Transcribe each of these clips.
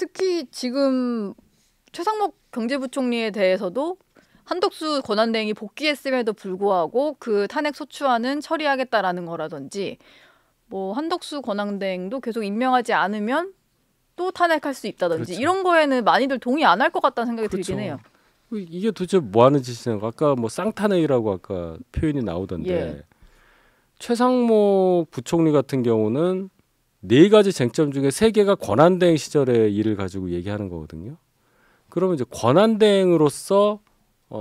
특히 지금 최상목 경제부총리에 대해서도 한덕수 권한대행이 복귀했음에도 불구하고 그 탄핵 소추안은 처리하겠다라는 거라든지 뭐 한덕수 권한대행도 계속 임명하지 않으면 또 탄핵할 수 있다든지 그렇죠. 이런 거에는 많이들 동의 안 할 것 같다는 생각이 그렇죠. 들긴 해요. 이게 도대체 뭐 하는 짓이냐고. 아까 뭐 쌍탄핵이라고 아까 표현이 나오던데 예. 최상목 부총리 같은 경우는 4가지 쟁점 중에 3개가 권한대행 시절의 일을 가지고 얘기하는 거거든요. 그러면 이제 권한대행으로서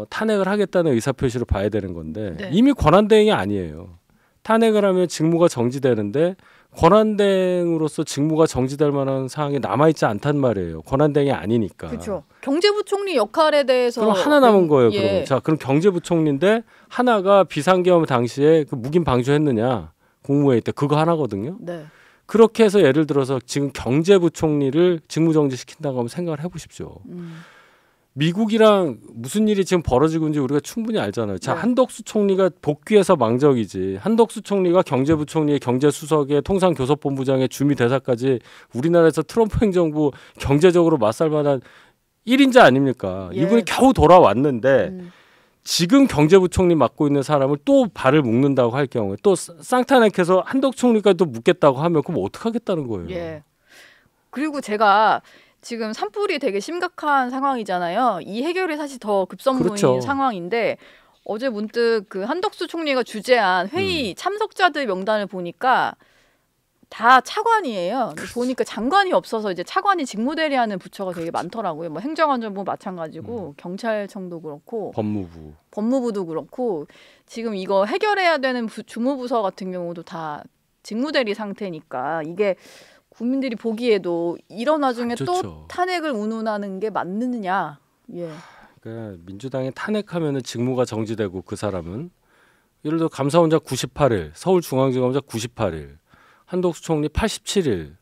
탄핵을 하겠다는 의사표시를 봐야 되는 건데 네. 이미 권한대행이 아니에요. 탄핵을 하면 직무가 정지되는데 권한대행으로서 직무가 정지될 만한 사항이 남아있지 않단 말이에요. 권한대행이 아니니까. 그렇죠. 경제부총리 역할에 대해서 그럼 하나 남은 거예요. 예. 그러면 자, 그럼 경제부총리인데 하나가 비상계엄 당시에 그 묵인 방조했느냐 국무회의 때 그거 하나거든요. 네. 그렇게 해서 예를 들어서 지금 경제부총리를 직무정지 시킨다고 하면 생각을 해보십시오. 미국이랑 무슨 일이 지금 벌어지고 있는지 우리가 충분히 알잖아요. 자, 네. 한덕수 총리가 복귀해서 망정이지. 한덕수 총리가 경제부총리의 경제수석의 통상교섭본부장의 주미대사까지 우리나라에서 트럼프 행정부 경제적으로 맞설 만한 1인자 아닙니까? 예. 이분이 겨우 돌아왔는데 지금 경제부총리 맡고 있는 사람을 또 발을 묶는다고 할 경우에 또 쌍탄핵해서 한덕수 총리까지 또 묶겠다고 하면 그럼 어떡하겠다는 거예요. 예. 그리고 제가 지금 산불이 되게 심각한 상황이잖아요. 이 해결이 사실 더 급선무인 그렇죠. 상황인데 어제 문득 그 한덕수 총리가 주재한 회의 참석자들 명단을 보니까 다 차관이에요. 보니까 장관이 없어서 이제 차관이 직무대리하는 부처가 되게 많더라고요. 뭐 행정안전부 마찬가지고 경찰청도 그렇고 법무부도 그렇고 지금 이거 해결해야 되는 주무부서 같은 경우도 다 직무대리 상태니까 이게 국민들이 보기에도 이런 와중에 또 탄핵을 운운하는 게 맞느냐. 예. 그러니까 민주당이 탄핵하면은 직무가 정지되고 그 사람은 예를 들어 감사원장 98일, 서울중앙지검장 98일, 한덕수 총리 87일,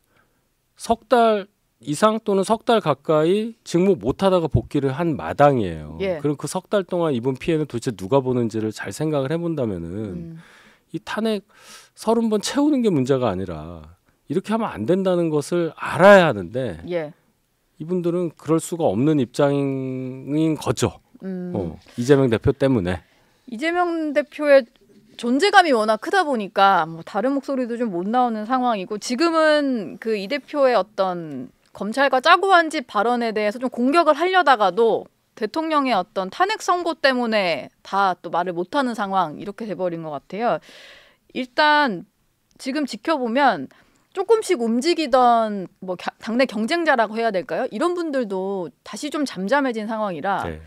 석 달 이상 또는 석 달 가까이 직무 못하다가 복귀를 한 마당이에요. 예. 그럼 그 석 달 동안 입은 피해는 도대체 누가 보는지를 잘 생각을 해본다면은 이 탄핵 30번 채우는 게 문제가 아니라 이렇게 하면 안 된다는 것을 알아야 하는데 예. 이분들은 그럴 수가 없는 입장인 거죠. 이재명 대표 때문에. 이재명 대표의 존재감이 워낙 크다 보니까 뭐 다른 목소리도 좀 못 나오는 상황이고 지금은 그 이 대표의 어떤 검찰과 짜고 한 집 발언에 대해서 좀 공격을 하려다가도 대통령의 어떤 탄핵 선고 때문에 다 또 말을 못하는 상황 이렇게 돼버린 것 같아요. 일단 지금 지켜보면 조금씩 움직이던 뭐 당내 경쟁자라고 해야 될까요? 이런 분들도 다시 좀 잠잠해진 상황이라 네.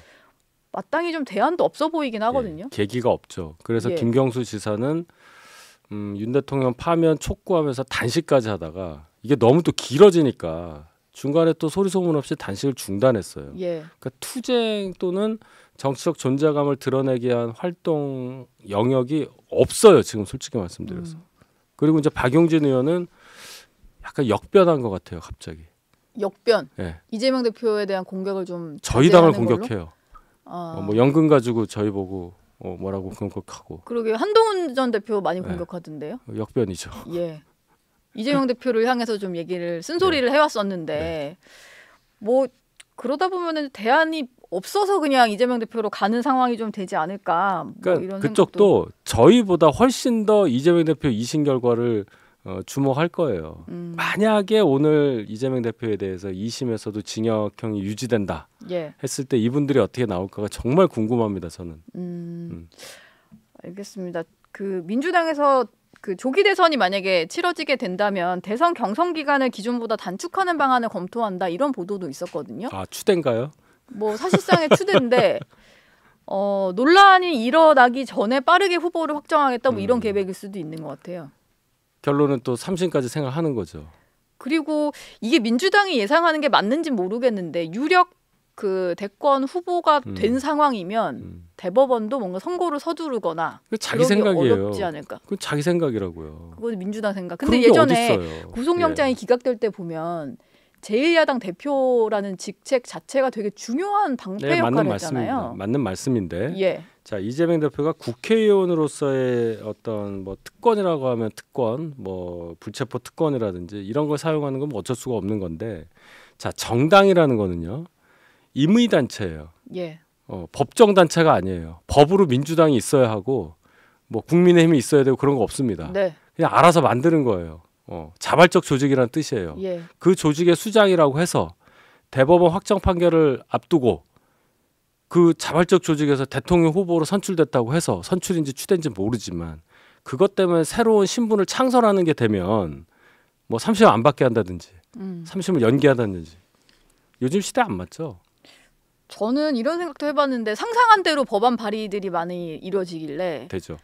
마땅히 좀 대안도 없어 보이긴 하거든요. 계기가 없죠. 그래서 예. 김경수 지사는 윤 대통령 파면 촉구하면서 단식까지 하다가 이게 너무 또 길어지니까 중간에 또 소리 소문 없이 단식을 중단했어요. 예. 그러니까 투쟁 또는 정치적 존재감을 드러내기 위한 활동 영역이 없어요. 지금 솔직히 말씀드려서. 그리고 이제 박용진 의원은 약간 역변한 것 같아요. 갑자기. 역변. 예. 이재명 대표에 대한 공격을 좀 저희 당을 자제하는 걸로? 공격해요. 뭐 연금 가지고 저희 보고 뭐라고 공격하고. 그러게요. 한동훈 전 대표 많이 공격하던데요. 역변이죠. 예. 이재명 대표를 향해서 좀 얘기를 쓴소리를 해왔었는데 뭐 그러다 보면은 대안이 없어서 그냥 이재명 대표로 가는 상황이 좀 되지 않을까. 뭐 그러니까 이런 그쪽도 저희보다 훨씬 더 이재명 대표 2심 결과를 주목할 거예요. 만약에 오늘 이재명 대표에 대해서 2심에서도 징역형이 유지된다 예. 했을 때 이분들이 어떻게 나올까가 정말 궁금합니다. 저는. 알겠습니다. 그 민주당에서 그 조기 대선이 만약에 치러지게 된다면 대선 경선 기간을 기존보다 단축하는 방안을 검토한다 이런 보도도 있었거든요. 아, 추대인가요? 뭐 사실상의 추대인데 논란이 일어나기 전에 빠르게 후보를 확정하겠다 뭐 이런 계획일 수도 있는 것 같아요. 결론은 또 3심까지 생각하는 거죠. 그리고 이게 민주당이 예상하는 게 맞는지 모르겠는데 유력 그 대권 후보가 된 상황이면 대법원도 뭔가 선고를 서두르거나 자기 생각이에요. 어렵지 않을까. 그건 자기 생각이라고요. 그건 민주당 생각. 근데 그런 게 예전에 어딨어요. 구속영장이 기각될 때 보면 제1야당 대표라는 직책 자체가 되게 중요한 방패 역할을 했잖아요. 맞는 말씀인데. 예. 자, 이재명 대표가 국회의원으로서의 어떤 뭐 특권이라고 하면 특권, 뭐 불체포 특권이라든지 이런 걸 사용하는 건 뭐 어쩔 수가 없는 건데 자, 정당이라는 거는요. 임의 단체예요. 예. 법정 단체가 아니에요. 법으로 민주당이 있어야 하고 뭐 국민의힘이 있어야 되고 그런 거 없습니다. 네. 그냥 알아서 만드는 거예요. 자발적 조직이라는 뜻이에요. 예. 그 조직의 수장이라고 해서 대법원 확정 판결을 앞두고 그 자발적 조직에서 대통령 후보로 선출됐다고 해서 선출인지 추대인지 모르지만 그것 때문에 새로운 신분을 창설하는 게 되면 뭐 30년 안 받게 한다든지 30년 연기한다든지 요즘 시대 안 맞죠? 저는 이런 생각도 해봤는데 상상한 대로 법안 발의들이 많이 이루어지길래 되죠.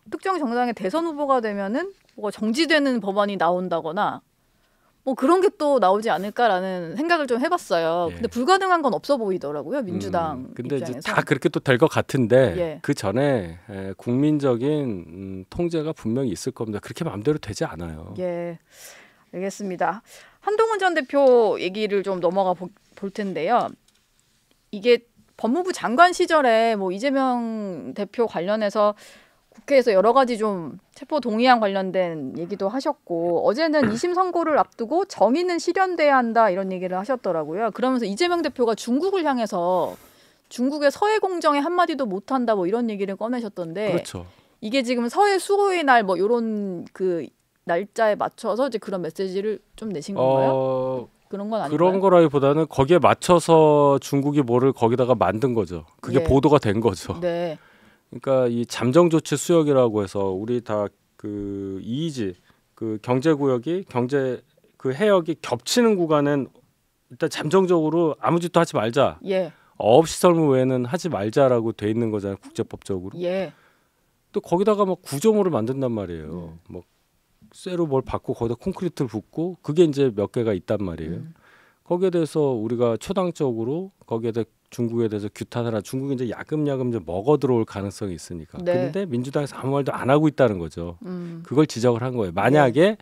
특정 정당의 대선 후보가 되면은 뭐가 정지되는 법안이 나온다거나 뭐 그런 게 또 나오지 않을까라는 생각을 좀 해봤어요. 예. 근데 불가능한 건 없어 보이더라고요. 민주당 근데 입장에서. 이제 다 그렇게 또 될 것 같은데 예. 그 전에 국민적인 통제가 분명히 있을 겁니다. 그렇게 마음대로 되지 않아요. 예, 알겠습니다. 한동훈 전 대표 얘기를 좀 넘어가 볼 텐데요. 이게 법무부 장관 시절에 뭐 이재명 대표 관련해서 국회에서 여러 가지 좀 체포 동의안 관련된 얘기도 하셨고 어제는 2심 선고를 앞두고 정의는 실현돼야 한다 이런 얘기를 하셨더라고요. 그러면서 이재명 대표가 중국을 향해서 중국의 서해 공정에 한마디도 못한다 뭐 이런 얘기를 꺼내셨던데 그렇죠. 이게 지금 서해 수호의 날 뭐 이런 그 날짜에 맞춰서 이제 그런 메시지를 좀 내신 건가요? 그런 건 아닌가요? 그런 거라기보다는 거기에 맞춰서 중국이 뭐를 거기다가 만든 거죠. 그게 예. 보도가 된 거죠. 네. 그러니까 이 잠정 조치 수역이라고 해서 우리 다 그 EEZ 그 경제구역이 경제 그 해역이 겹치는 구간은 일단 잠정적으로 아무 짓도 하지 말자. 예. 어업시설물 외에는 하지 말자라고 돼 있는 거잖아요. 국제법적으로. 예. 또 거기다가 막 구조물을 만든단 말이에요. 뭐 쇠로 뭘 받고 거기다 콘크리트를 붓고 그게 이제 몇 개가 있단 말이에요. 거기에 대해서 우리가 초당적으로 거기에 대해 중국에 대해서 규탄하라. 중국이 이제 야금야금 이제 먹어 들어올 가능성이 있으니까. 네. 그런데 민주당에서 아무 말도 안 하고 있다는 거죠. 그걸 지적을 한 거예요. 만약에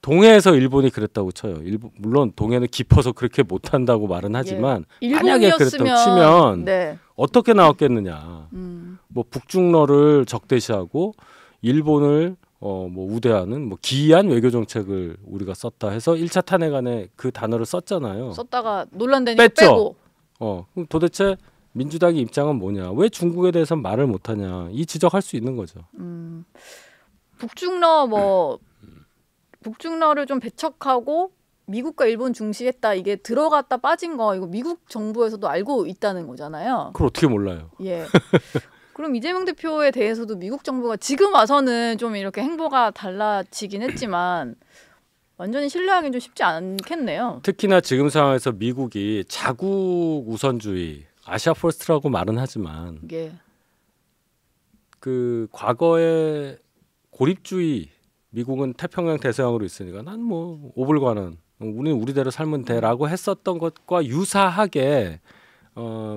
동해에서 일본이 그랬다고 쳐요. 물론 동해는 깊어서 그렇게 못한다고 말은 하지만 만약에 그랬다고 치면 네. 어떻게 나왔겠느냐. 뭐 북중러를 적대시하고 일본을 뭐 우대하는 뭐 기이한 외교 정책을 우리가 썼다 해서 1차 탄핵안에 그 단어를 썼잖아요. 썼다가 논란되니까 뺐죠. 빼고. 그럼 도대체 민주당의 입장은 뭐냐? 왜 중국에 대해서 말을 못하냐? 이 지적할 수 있는 거죠. 북중러를 좀 배척하고 미국과 일본 중시했다. 이게 들어갔다 빠진 거 이거 미국 정부에서도 알고 있다는 거잖아요. 그걸 어떻게 몰라요? 예. 그럼 이재명 대표에 대해서도 미국 정부가 지금 와서는 좀 이렇게 행보가 달라지긴 했지만 완전히 신뢰하기는 좀 쉽지 않겠네요. 특히나 지금 상황에서 미국이 자국 우선주의, 아시아 퍼스트라고 말은 하지만 예. 그 과거의 고립주의 미국은 태평양 대서양으로 있으니까 난 뭐 오불관은 우리는 우리대로 살면 돼라고 했었던 것과 유사하게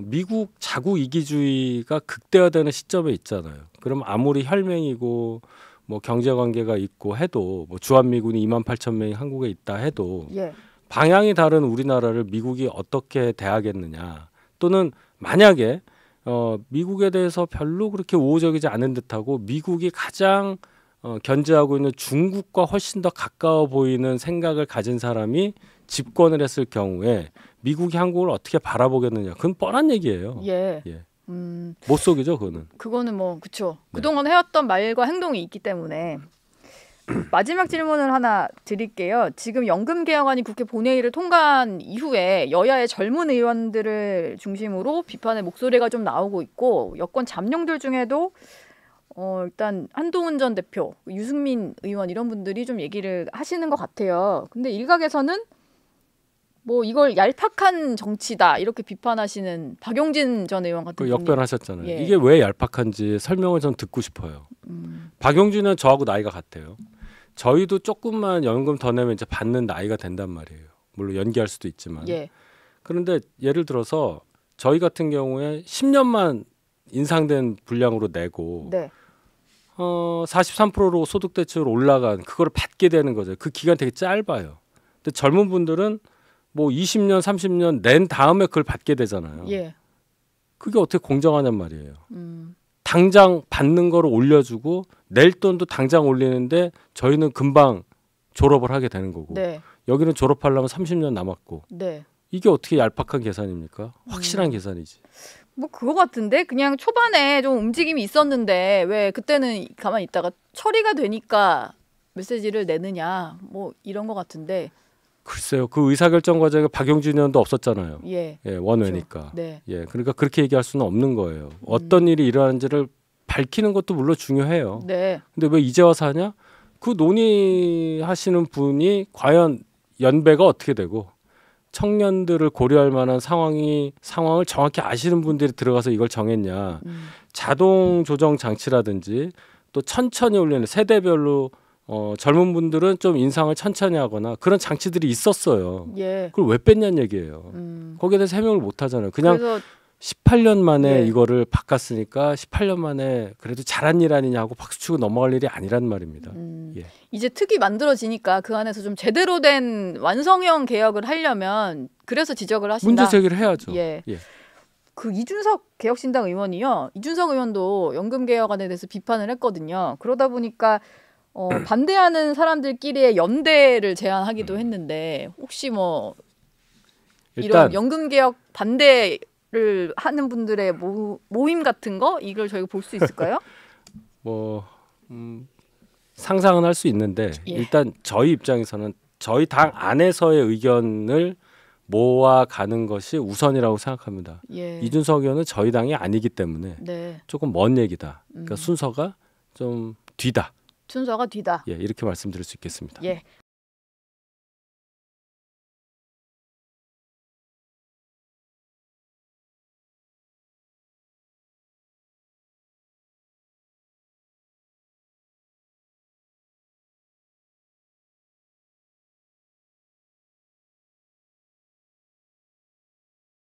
미국 자국 이기주의가 극대화되는 시점에 있잖아요. 그럼 아무리 혈맹이고 뭐 경제 관계가 있고 해도 뭐 주한미군이 28,000명이 한국에 있다 해도 예. 방향이 다른 우리나라를 미국이 어떻게 대하겠느냐. 또는 만약에 미국에 대해서 별로 그렇게 우호적이지 않은 듯하고 미국이 가장 견제하고 있는 중국과 훨씬 더 가까워 보이는 생각을 가진 사람이 집권을 했을 경우에 미국이 한국을 어떻게 바라보겠느냐. 그건 뻔한 얘기예요. 예. 예. 못 속이죠, 그거는. 그거는 뭐 그렇죠. 네. 그동안 해왔던 말과 행동이 있기 때문에 마지막 질문을 하나 드릴게요. 지금 연금 개혁안이 국회 본회의를 통과한 이후에 여야의 젊은 의원들을 중심으로 비판의 목소리가 좀 나오고 있고 여권 잠룡들 중에도 일단 한동훈 전 대표, 유승민 의원 이런 분들이 좀 얘기를 하시는 것 같아요. 근데 일각에서는 뭐 이걸 얄팍한 정치다 이렇게 비판하시는 박용진 전 의원 같은 그 분이 역변하셨잖아요. 예. 이게 왜 얄팍한지 설명을 좀 듣고 싶어요. 박용진은 저하고 나이가 같아요. 저희도 조금만 연금 더 내면 이제 받는 나이가 된단 말이에요. 물론 연기할 수도 있지만. 예. 그런데 예를 들어서 저희 같은 경우에 10년만 인상된 분량으로 내고 네. 43%로 소득 대체율 올라간 그거를 받게 되는 거죠. 그 기간 되게 짧아요. 근데 젊은 분들은 뭐 20년, 30년 낸 다음에 그걸 받게 되잖아요. 예. 그게 어떻게 공정하냔 말이에요. 당장 받는 거를 올려주고 낼 돈도 당장 올리는데 저희는 금방 졸업을 하게 되는 거고 네. 여기는 졸업하려면 30년 남았고 네. 이게 어떻게 얄팍한 계산입니까? 확실한 계산이지. 뭐 그거 같은데 그냥 초반에 좀 움직임이 있었는데 왜 그때는 가만히 있다가 처리가 되니까 메시지를 내느냐 뭐 이런 거 같은데. 글쎄요. 그 의사결정 과정에 박용진 의원도 없었잖아요. 예. 예, 원외니까. 네. 예, 그러니까 그렇게 얘기할 수는 없는 거예요. 어떤 일이 일어나는지를 밝히는 것도 물론 중요해요. 네. 근데 왜 이제 와서 하냐? 그 논의하시는 분이 과연 연배가 어떻게 되고 청년들을 고려할 만한 상황을 정확히 아시는 분들이 들어가서 이걸 정했냐? 자동 조정 장치라든지 또 천천히 올리는 세대별로 젊은 분들은 좀 인상을 천천히 하거나 그런 장치들이 있었어요. 예. 그걸 왜 뺐냐는 얘기예요. 거기에 대해서 해명을 못 하잖아요. 그냥 그래서 18년 만에 예. 이거를 바꿨으니까 18년 만에 그래도 잘한 일 아니냐 하고 박수치고 넘어갈 일이 아니란 말입니다. 예. 이제 특이 만들어지니까 그 안에서 좀 제대로 된 완성형 개혁을 하려면 그래서 지적을 하신다. 문제 제기를 해야죠. 예. 예. 그 이준석 개혁신당 의원이요. 이준석 의원도 연금 개혁안에 대해서 비판을 했거든요. 그러다 보니까 반대하는 사람들끼리의 연대를 제안하기도 했는데 혹시 뭐 일단 이런 연금 개혁 반대를 하는 분들의 모임 같은 거 이걸 저희가 볼 수 있을까요? 뭐 상상은 할 수 있는데 예. 일단 저희 입장에서는 저희 당 안에서의 의견을 모아가는 것이 우선이라고 생각합니다. 예. 이준석 의원은 저희 당이 아니기 때문에 네. 조금 먼 얘기다. 그러니까 순서가 좀 뒤다. 순서가 뒤다. 예, 이렇게 말씀드릴 수 있겠습니다. 예.